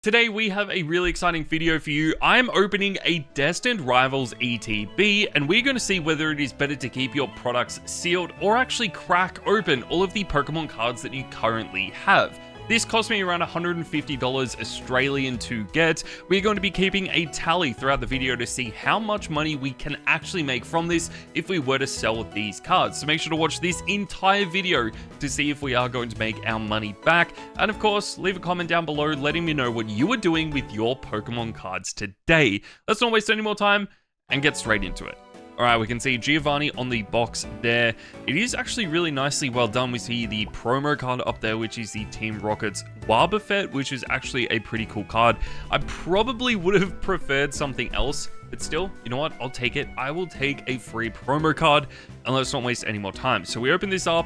Today we have a really exciting video for you. I am opening a Destined Rivals ETB, and we're going to see whether it is better to keep your products sealed or actually crack open all of the Pokemon cards that you currently have. This cost me around $150 Australian to get. We're going to be keeping a tally throughout the video to see how much money we can actually make from this if we were to sell these cards. So make sure to watch this entire video to see if we are going to make our money back. And of course, leave a comment down below letting me know what you are doing with your Pokemon cards today. Let's not waste any more time and get straight into it. Alright, we can see Giovanni on the box there. It is actually really nicely well done. We see the promo card up there, which is the Team Rocket's Wobbuffet, which is actually a pretty cool card. I probably would have preferred something else, but still, you know what? I'll take it. I will take a free promo card, and let's not waste any more time. So we open this up,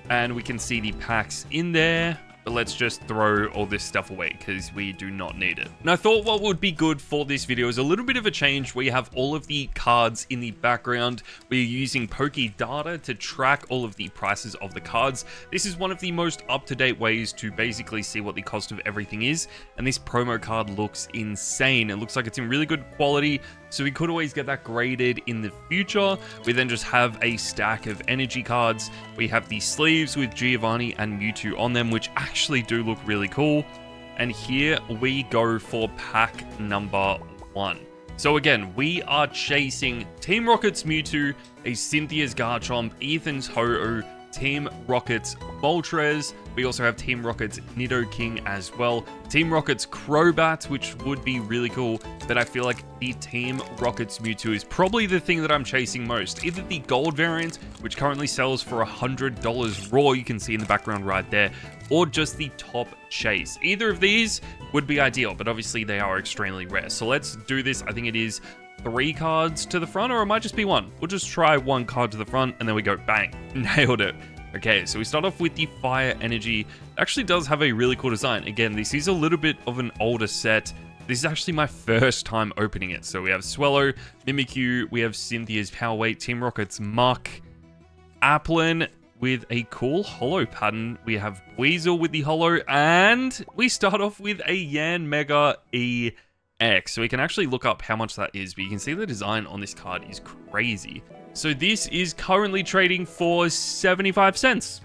and we can see the packs in there. But let's just throw all this stuff away because we do not need it. And I thought what would be good for this video is a little bit of a change where you have all of the cards in the background. We're using Pokedata to track all of the prices of the cards. This is one of the most up-to-date ways to basically see what the cost of everything is. And this promo card looks insane. It looks like it's in really good quality, so we could always get that graded in the future. We then just have a stack of energy cards. We have the sleeves with Giovanni and MEWTWO on them, which actually do look really cool. And here we go for pack number 1. So again, we are chasing Team Rocket's MEWTWO, a Cynthia's Garchomp, Ethan's Ho-Oh, Team Rocket's Moltres. We also have Team Rocket's Nidoking as well. Team Rocket's Crobat, which would be really cool, but I feel like the Team Rocket's MEWTWO is probably the thing that I'm chasing most. Either the gold variant, which currently sells for $100 raw, you can see in the background right there, or just the top chase. Either of these would be ideal, but obviously they are extremely rare. So let's do this. I think it is 3 cards to the front, or it might just be 1. We'll just try 1 card to the front, and then we go bang. Nailed it. Okay, so we start off with the Fire Energy. It actually does have a really cool design. Again, this is a little bit of an older set. This is actually my first time opening it. So we have Swellow, Mimikyu, we have Cynthia's Power Weight, Team Rocket's Muck, Applin with a cool holo pattern. We have Weasel with the holo, and we start off with a Yanmega EX. So we can actually look up how much that is, but you can see the design on this card is crazy. So this is currently trading for 75 cents.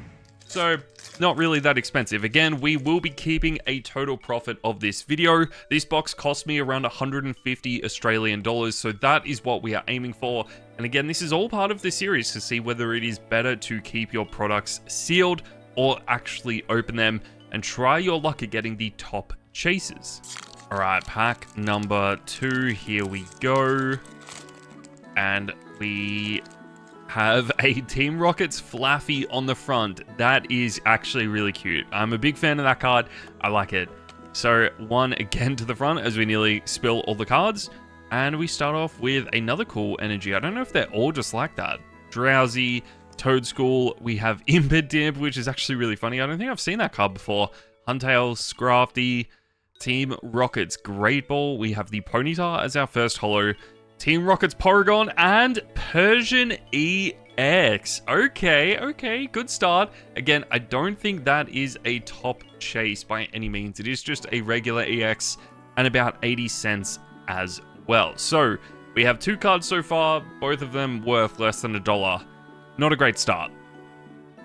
So not really that expensive. Again, we will be keeping a total profit of this video. This box cost me around 150 Australian dollars. So that is what we are aiming for. And again, this is all part of the series to see whether it is better to keep your products sealed or actually open them and try your luck at getting the top chases. All right, pack number 2, here we go. And we have a Team Rocket's Flaffy on the front. That is actually really cute. I'm a big fan of that card. I like it. So 1 again to the front as we nearly spill all the cards. And we start off with another cool energy. I don't know if they're all just like that. Drowsy, Toadschool. We have Impidimp, which is actually really funny. I don't think I've seen that card before. Huntail, Scrafty, Team Rocket's Great Ball. We have the Ponyta as our first holo. Team Rocket's Porygon and Persian EX. Okay, good start. Again, I don't think that is a top chase by any means. It is just a regular EX and about 80 cents as well. So we have 2 cards so far, both of them worth less than $1. Not a great start.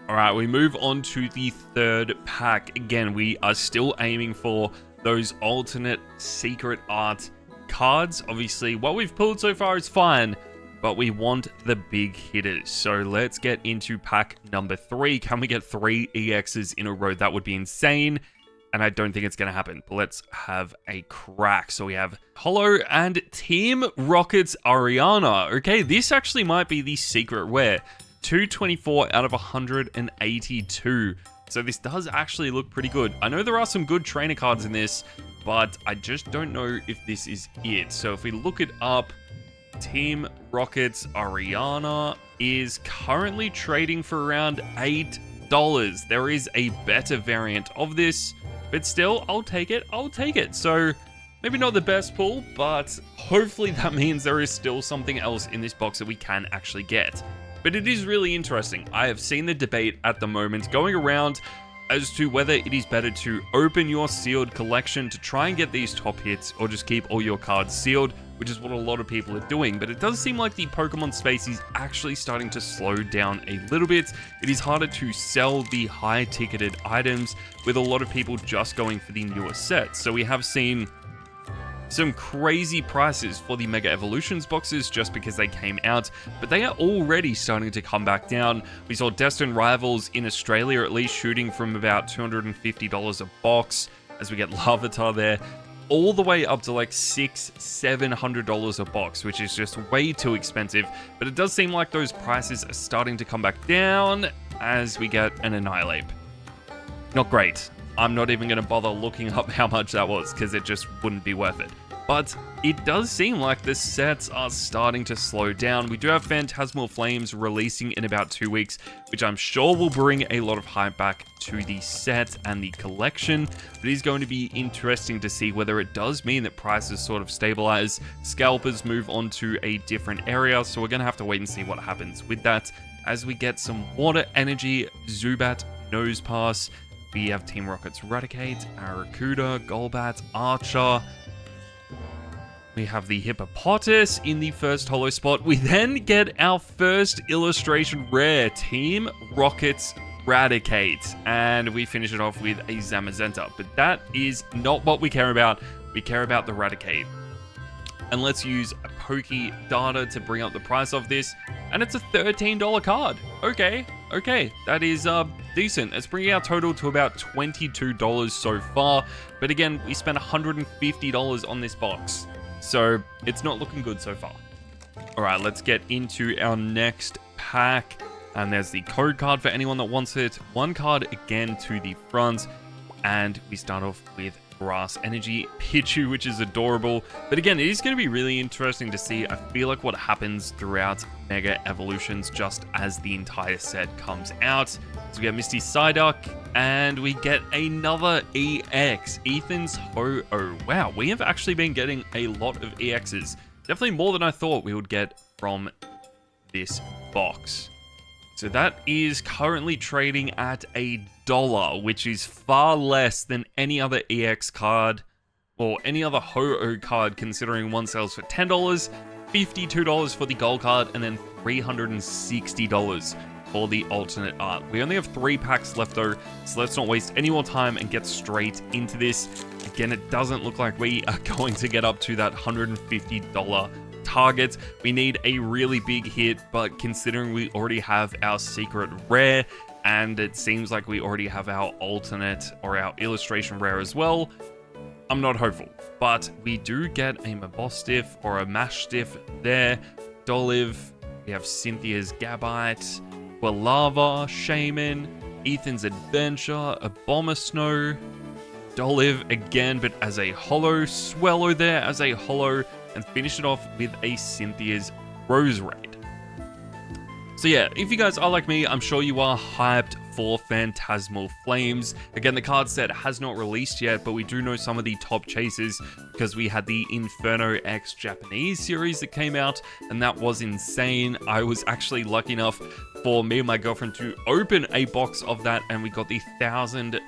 All right, we move on to the 3rd pack. Again, we are still aiming for those alternate secret art cards. Obviously, what we've pulled so far is fine, but we want the big hitters. So let's get into pack number 3. Can we get 3 EXs in a row? That would be insane, and I don't think it's going to happen, but let's have a crack. So we have Holo and Team Rocket's Ariana. Okay, this actually might be the secret rare. 224 out of 182. So this does actually look pretty good. I know there are some good trainer cards in this, but I just don't know if this is it. So if we look it up, Team Rocket's Ariana is currently trading for around $8. There is a better variant of this, but still, I'll take it. So maybe not the best pull, but hopefully that means there is still something else in this box that we can actually get. But it is really interesting. I have seen the debate at the moment going around as to whether it is better to open your sealed collection to try and get these top hits, or just keep all your cards sealed, which is what a lot of people are doing. But it does seem like the Pokemon space is actually starting to slow down a little bit. It is harder to sell the high-ticketed items, with a lot of people just going for the newer sets. So we have seen some crazy prices for the Mega Evolutions boxes just because they came out, but they are already starting to come back down. We saw Destined Rivals in Australia at least shooting from about $250 a box, as we get Larvitar there, all the way up to like $600-700 a box, which is just way too expensive. But it does seem like those prices are starting to come back down as we get an Annihilate. Not great. I'm not even going to bother looking up how much that was, because it just wouldn't be worth it. But it does seem like the sets are starting to slow down. We do have Phantasmal Flames releasing in about 2 weeks, which I'm sure will bring a lot of hype back to the set and the collection. But it is going to be interesting to see whether it does mean that prices sort of stabilize, scalpers move on to a different area. So we're going to have to wait and see what happens with that as we get some Water Energy, Zubat, Nosepass. We have Team Rocket's Raticate, Arrokuda, Golbat, Archer. We have the Hippopotas in the first holo spot. We then get our first illustration rare, Team Rocket's Raticate. And we finish it off with a Zamazenta. But that is not what we care about. We care about the Raticate. And let's use a Poké data to bring up the price of this. And it's a $13 card. Okay, that is decent. It's bringing our total to about $22 so far. But again, we spent $150 on this box. So it's not looking good so far. All right, let's get into our next pack. And there's the code card for anyone that wants it. One card again to the front. And we start off with Grass Energy Pichu, which is adorable. But again, it is going to be really interesting to see, I feel like, what happens throughout Mega Evolutions just as the entire set comes out. So we get Misty Psyduck, and we get another EX, Ethan's Ho-Oh. Wow, we have actually been getting a lot of EXs. Definitely more than I thought we would get from this box. So that is currently trading at $1, which is far less than any other EX card or any other Ho-Oh card, considering one sells for $10, $52 for the gold card, and then $360 for the alternate art. We only have 3 packs left though, so let's not waste any more time and get straight into this. Again, it doesn't look like we are going to get up to that $150 target. We need a really big hit, but considering we already have our secret rare, and it seems like we already have our alternate or our illustration rare as well, I'm not hopeful. But we do get a Mabostiff or a Mashstiff there, Dolive, we have Cynthia's Gabite, Quilava, Shaman, Ethan's Adventure, Abomasnow, Dolive again, but as a holo, Swellow there as a holo, and finish it off with a Cynthia's Roserade. So yeah, if you guys are like me, I'm sure you are hyped for Phantasmal Flames. Again, the card set has not released yet, but we do know some of the top chasers because we had the Inferno X Japanese series that came out, and that was insane. I was actually lucky enough for me and my girlfriend to open a box of that, and we got the $1,000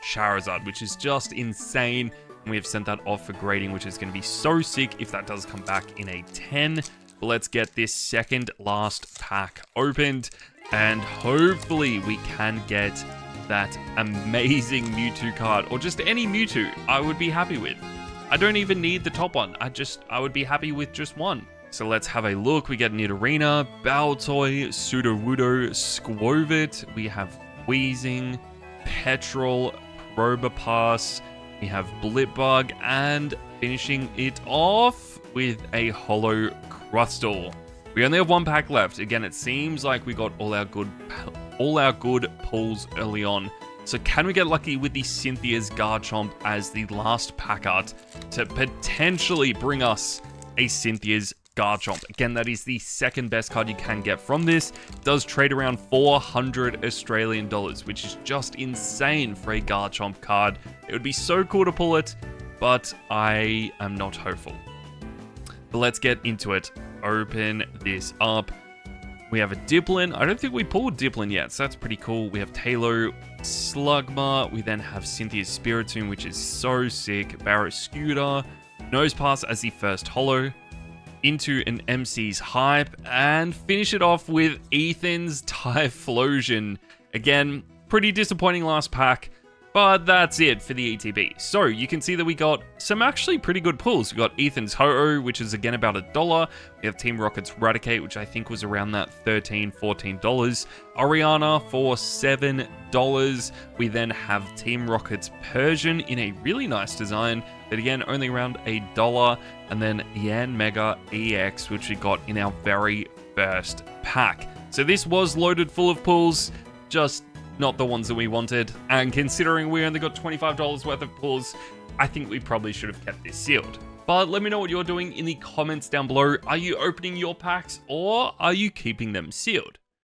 Charizard, which is just insane. And we have sent that off for grading, which is going to be so sick if that does come back in a 10. But let's get this second last pack opened, and hopefully we can get that amazing Mewtwo card, or just any Mewtwo I would be happy with. I don't even need the top one. I would be happy with just one. So let's have a look. We get Nidorina, Baltoy, Sudowoodo, Squovit. We have Weezing, Petrol, Probopass. We have Blipbug, and finishing it off with a holo Crustle. We only have 1 pack left. Again, it seems like we got all our good pulls early on. So can we get lucky with the Cynthia's Garchomp as the last pack art to potentially bring us a Cynthia's Garchomp? Again, that is the second best card you can get from this. It does trade around 400 Australian dollars, which is just insane for a Garchomp card. It would be so cool to pull it, but I am not hopeful. But let's get into it. Open this up. We have a Diplin. I don't think we pulled Diplin yet, so that's pretty cool. We have Talo, Slugma. We then have Cynthia's Spiritomb, which is so sick. Barrascuda, Nosepass as the first holo, into an MC's Hype, and finish it off with Ethan's Typhlosion. Again, pretty disappointing last pack, but that's it for the ETB. So you can see that we got some actually pretty good pulls. We got Ethan's Ho-Oh, which is again about $1. We have Team Rocket's Raticate, which I think was around that $13, $14. Oriana for $7. We then have Team Rocket's Persian in a really nice design, but again, only around $1. And then Yan Mega EX, which we got in our very first pack. So this was loaded full of pulls, just not the ones that we wanted. And considering we only got $25 worth of pulls, I think we probably should have kept this sealed. But let me know what you're doing in the comments down below. Are you opening your packs or are you keeping them sealed?